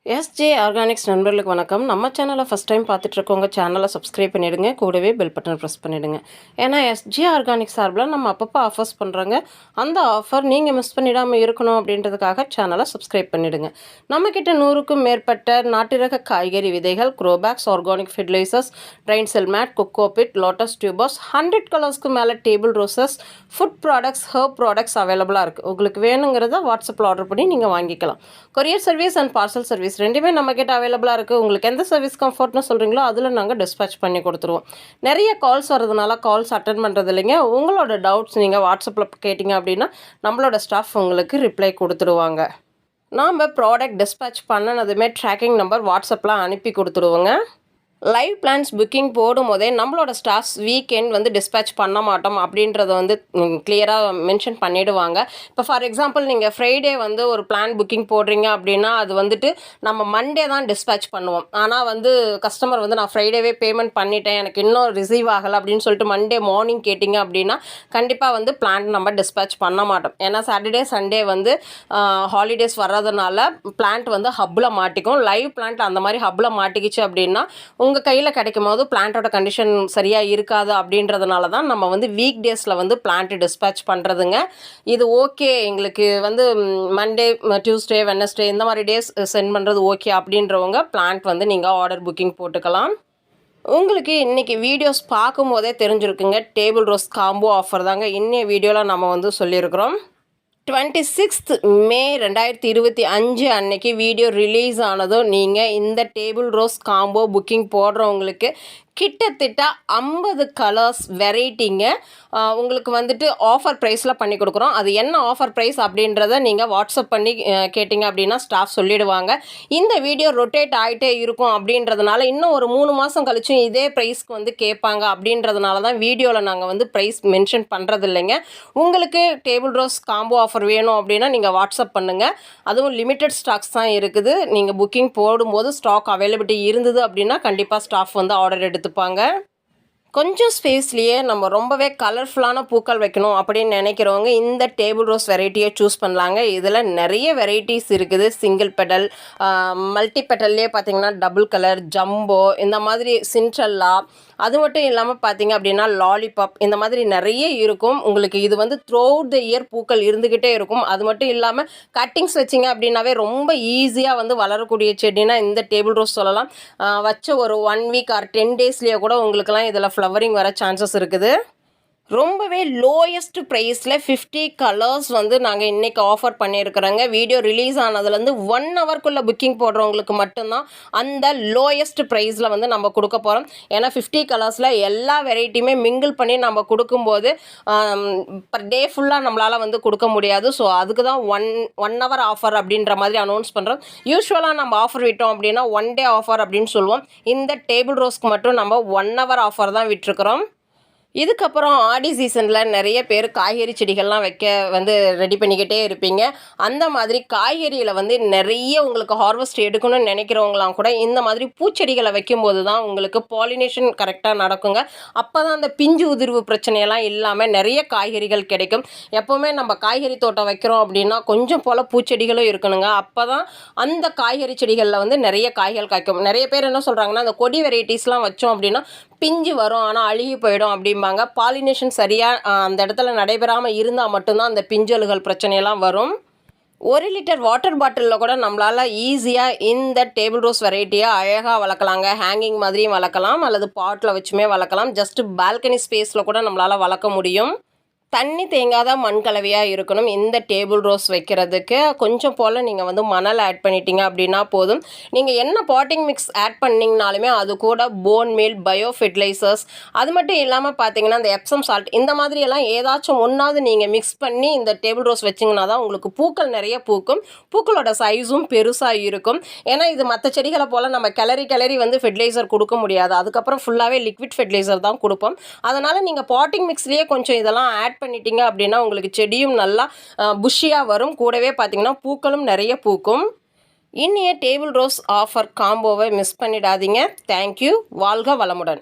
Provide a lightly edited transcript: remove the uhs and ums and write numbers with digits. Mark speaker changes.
Speaker 1: SJ organics நண்பர்களுக்கு வணக்கம். நம்ம சேனலை ஃபஸ்ட் டைம் பார்த்துட்ருக்கவங்க சேனலை சப்ஸ்கிரைப் பண்ணிவிடுங்க, கூடவே பெல் பட்டன் ப்ரெஸ் பண்ணிவிடுங்க. ஏன்னா எஸ்ஜே ஆர்கானிக் சார்பில் நம்ம அப்பப்போ ஆஃபர்ஸ் பண்ணுறாங்க. அந்த ஆஃபர் நீங்கள் மிஸ் பண்ணிடாமல் இருக்கணும் அப்படின்றதுக்காக சேனலை சப்ஸ்கிரைப் பண்ணிவிடுங்க. நம்மக்கிட்ட 100க்கும் மேற்பட்ட நாட்டு ரக காய்கறி விதைகள், grow bags, organic fertilisers, drain cell mat, cocopeat, lotus tubers, 100 கலர்ஸ்க்கு மேலே table roses, food products, herb products அவைலபிளாக இருக்குது. உங்களுக்கு வேணுங்கிறத வாட்ஸ்அப்பில் ஆர்டர் பண்ணி நீங்கள் வாங்கிக்கலாம். Courier service and parcel service ரெண்டுமே நம்மக்கிட்ட அவைலபிளாக இருக்குது. உங்களுக்கு எந்த சர்வீஸ் கம்ஃபர்ட்னு சொல்கிறீங்களோ அதில் நாங்கள் டிஸ்பேச் பண்ணி கொடுத்துருவோம். நிறைய கால்ஸ் வரதுனால கால்ஸ் அட்டன் பண்ணுறது இல்லைங்க. உங்களோட டவுட்ஸ் நீங்கள் வாட்ஸ்அப்பில் கேட்டிங்க அப்படின்னா நம்மளோட ஸ்டாஃப் உங்களுக்கு ரிப்ளை கொடுத்துடுவாங்க. நாம் ப்ராடக்ட் டிஸ்பேச் பண்ணினதுமே ட்ராக்கிங் நம்பர் வாட்ஸ்அப்பில் அனுப்பி கொடுத்துடுவோங்க. லைவ் பிளான்ஸ் புக்கிங் போடும்போதே நம்மளோட ஸ்டாஃப்ஸ் வீக்கெண்ட் வந்து டிஸ்பேச் பண்ண மாட்டோம் அப்படின்றத வந்து கிளியராக மென்ஷன் பண்ணிவிடுவாங்க. இப்போ ஃபார் எக்ஸாம்பிள் நீங்கள் ஃப்ரைடே வந்து ஒரு பிளான் புக்கிங் போடுறீங்க அப்படின்னா அது வந்துட்டு நம்ம மண்டே தான் டிஸ்பேச் பண்ணுவோம். ஆனால் வந்து கஸ்டமர் வந்து நான் ஃப்ரைடேவே பேமெண்ட் பண்ணிட்டேன், எனக்கு இன்னும் ரிசீவ் ஆகலை அப்படின்னு சொல்லிட்டு மண்டே மார்னிங் கேட்டிங்க அப்படின்னா கண்டிப்பாக வந்து பிளான் நம்ம டிஸ்பேச் பண்ண மாட்டோம். ஏன்னா சாட்டர்டே சண்டே வந்து ஹாலிடேஸ் வர்றதுனால பிளான்ட் வந்து ஹப்பில் மாட்டிக்கும். லைவ் பிளான்ட் அந்த மாதிரி ஹப்பில் மாட்டிக்கிச்சு அப்படின்னா உங்கள் கையில் கிடைக்கும் போது பிளான்ட்டோட கண்டிஷன் சரியாக இருக்காது. அப்படின்றதுனால தான் நம்ம வந்து வீக் டேஸில் வந்து பிளான்ட்டு டிஸ்பேச் பண்ணுறதுங்க. இது ஓகே, எங்களுக்கு வந்து மண்டே, டியூஸ்டே, வெட்னஸ்டே இந்த மாதிரி டேஸ் சென்ட் பண்ணுறது ஓகே அப்படின்றவங்க பிளான்ட் வந்து நீங்கள் ஆர்டர் புக்கிங் போட்டுக்கலாம். உங்களுக்கு இன்றைக்கி வீடியோஸ் பார்க்கும்போதே தெரிஞ்சிருக்குங்க, டேபிள் ரோஸ் காம்போ ஆஃபர் தாங்க இன்னைய வீடியோவில் நம்ம வந்து சொல்லியிருக்கிறோம். 26 மே 2025 அன்னைக்கு வீடியோ ரிலீஸ் ஆனதும் நீங்கள் இந்த டேபிள் ரோஸ் காம்போ புக்கிங் போடுறவங்களுக்கு கிட்டத்தட்ட 50 கலர்ஸ் வெரைட்டிங்க உங்களுக்கு வந்துட்டு ஆஃபர் ப்ரைஸில் பண்ணி கொடுக்குறோம். அது என்ன ஆஃபர் ப்ரைஸ் அப்படின்றத நீங்கள் வாட்ஸ்அப் பண்ணி கேட்டிங்க அப்படின்னா ஸ்டாஃப் சொல்லிவிடுவாங்க. இந்த வீடியோ ரொட்டேட் ஆகிட்டே இருக்கும் அப்படின்றதுனால இன்னும் ஒரு 3 மாதம் கழிச்சும் இதே ப்ரைஸ்க்கு வந்து கேட்பாங்க. அப்படின்றதுனால தான் வீடியோவில் நாங்கள் வந்து ப்ரைஸ் மென்ஷன் பண்ணுறது இல்லைங்க. உங்களுக்கு டேபிள் ரோஸ் காம்போ ஆஃபர் வேணும் அப்படின்னா நீங்கள் வாட்ஸ்அப் பண்ணுங்கள். அதுவும் லிமிட்டட் ஸ்டாக்ஸ் தான் இருக்குது. நீங்கள் புக்கிங் போடும்போது ஸ்டாக் அவைலபிலிட்டி இருந்தது அப்படின்னா கண்டிப்பாக ஸ்டாஃப் வந்து ஆர்டர் எடுத்துப்பாங்க. கொஞ்சம் ஸ்பேஸ்லேயே நம்ம ரொம்பவே கலர்ஃபுல்லான பூக்கள் வைக்கணும் அப்படின்னு நினைக்கிறவங்க இந்த டேபிள் ரோஸ் வெரைட்டியை சூஸ் பண்ணலாங்க. இதில் நிறைய வெரைட்டிஸ் இருக்குது. சிங்கிள் பெடல், மல்டி பெட்டல்லையே பார்த்திங்கன்னா டபுள் கலர், ஜம்போ, இந்த மாதிரி சின்ட்ரல்லா, அது மட்டும் இல்லாமல் பார்த்திங்க அப்படின்னா லாலிபாப், இந்த மாதிரி நிறைய இருக்கும். உங்களுக்கு இது வந்து த்ரூ அவுட் த இயர் பூக்கள் இருந்துக்கிட்டே இருக்கும். அது மட்டும் இல்லாமல் கட்டிங்ஸ் வச்சிங்க அப்படின்னாவே ரொம்ப ஈஸியாக வந்து வளரக்கூடிய செடினா இந்த டேபிள் ரோஸ் சொல்லலாம். வச்ச ஒரு 1 வீக் ஆர் 10 டேஸ்லேயே கூட உங்களுக்குலாம் இதில் ஃப்ளவரிங் வர சான்சஸ் இருக்குது. ரொம்பவே லோயஸ்ட் ப்ரைஸில் 50 கலர்ஸ் வந்து நாங்கள் இன்றைக்கி ஆஃபர் பண்ணியிருக்கிறோங்க. வீடியோ ரிலீஸ் ஆனதுலேருந்து 1 ஹவர்க்குள்ளே புக்கிங் போடுறவங்களுக்கு மட்டும்தான் அந்த லோயஸ்ட் ப்ரைஸில் வந்து நம்ம கொடுக்க போகிறோம். ஏன்னா 50 கலர்ஸில் எல்லா வெரைட்டியுமே மிங்கிள் பண்ணி நம்ம கொடுக்கும்போது பர் டே ஃபுல்லாக நம்மளால் வந்து கொடுக்க முடியாது. ஸோ அதுக்கு தான் ஒன் ஹவர் ஆஃபர் அப்படின்ற மாதிரி அனௌன்ஸ் பண்ணுறோம். யூஸ்வலாக நம்ம ஆஃபர் விட்டோம் அப்படின்னா 1 டே ஆஃபர் அப்படின்னு சொல்லுவோம். இந்த டேபிள் ரோஸ்க்கு மட்டும் நம்ம 1 ஹவர் ஆஃபர் தான் விட்டுருக்குறோம். இதுக்கப்புறம் ஆடி சீசனில் நிறைய பேர் காய்கறி செடிகள்லாம் வைக்க வந்து ரெடி பண்ணிக்கிட்டே இருப்பீங்க. அந்த மாதிரி காய்கறியில் வந்து நிறைய உங்களுக்கு ஹார்வெஸ்ட் எடுக்கணும்னு நினைக்கிறவங்களாம் கூட இந்த மாதிரி பூச்செடிகளை வைக்கும்போது தான் உங்களுக்கு பாலினேஷன் கரெக்டாக நடக்குங்க. அப்போ தான் அந்த பிஞ்சு உதிர்வு பிரச்சனையெல்லாம் இல்லாமல் நிறைய காய்கறிகள் கிடைக்கும். எப்போவுமே நம்ம காய்கறி தோட்டம் வைக்கிறோம் அப்படின்னா கொஞ்சம் போல் பூச்செடிகளும் இருக்கணுங்க. அப்போ தான் அந்த காய்கறி செடிகளில் வந்து நிறைய காய்கள் காய்க்கும். நிறைய பேர் என்ன சொல்கிறாங்கன்னா அந்த கொடி வெரைட்டிஸ்லாம் வச்சோம் அப்படின்னா பிஞ்சு வரும் ஆனால் அழுகி போயிடும் அப்படிம்பாங்க. பாலினேஷன் சரியாக அந்த இடத்துல நடைபெறாமல் இருந்தால் மட்டும்தான் அந்த பிஞ்சல்கள் பிரச்சனையெல்லாம் வரும். 1 லிட்டர் வாட்டர் பாட்டிலில் கூட நம்மளால் ஈஸியாக இந்த டேபிள் ரோஸ் வெரைட்டியை அழகாக வளர்க்கலாங்க. ஹேங்கிங் மாதிரியும் வளர்க்கலாம், அல்லது பாட்டில் வச்சுமே வளர்க்கலாம். ஜஸ்ட்டு பால்கனி ஸ்பேஸில் கூட நம்மளால் வளர்க்க முடியும். தண்ணி தேங்காத மண் கலவையாக இருக்கணும். இந்த டேபிள் ரோஸ் வைக்கிறதுக்கு கொஞ்சம் போல் நீங்கள் வந்து மணல் ஆட் பண்ணிட்டீங்க அப்படின்னா போதும். நீங்கள் என்ன பாட்டிங் மிக்ஸ் ஆட் பண்ணிங்கனாலுமே அது கூட போன் மீல், பயோ ஃபெர்டிலைசர்ஸ், அது மட்டும் இல்லாமல் பார்த்தீங்கன்னா இந்த எப்சம் சால்ட், இந்த மாதிரியெல்லாம் ஏதாச்சும் ஒன்றாவது நீங்கள் மிக்ஸ் பண்ணி இந்த டேபிள் ரோஸ் வச்சிங்கன்னா தான் உங்களுக்கு பூக்கள் நிறைய பூக்கும். பூக்களோட சைஸும் பெருசாக இருக்கும். ஏன்னா இது மற்ற செடிகளை போல் நம்ம கிளறி வந்து ஃபெர்டிலைசர் கொடுக்க முடியாது. அதுக்கப்புறம் ஃபுல்லாகவே லிக்விட் ஃபெர்டிலைசர் தான் கொடுப்போம். அதனால் நீங்கள் பாட்டிங் மிக்ஸ்லேயே கொஞ்சம் இதெல்லாம் ஆட் பண்ணிட்டீங்க அப்படின்னா உங்களுக்கு செடியும் நல்லா புஷ்ஷியாக வரும். கூடவே பார்த்தீங்கன்னா பூக்களும் நிறைய பூக்கும். இன்னைய டேபிள் ரோஸ் ஆஃபர் காம்போவை மிஸ் பண்ணிடாதீங்க. தேங்க்யூ. வாழ்க வளமுடன்.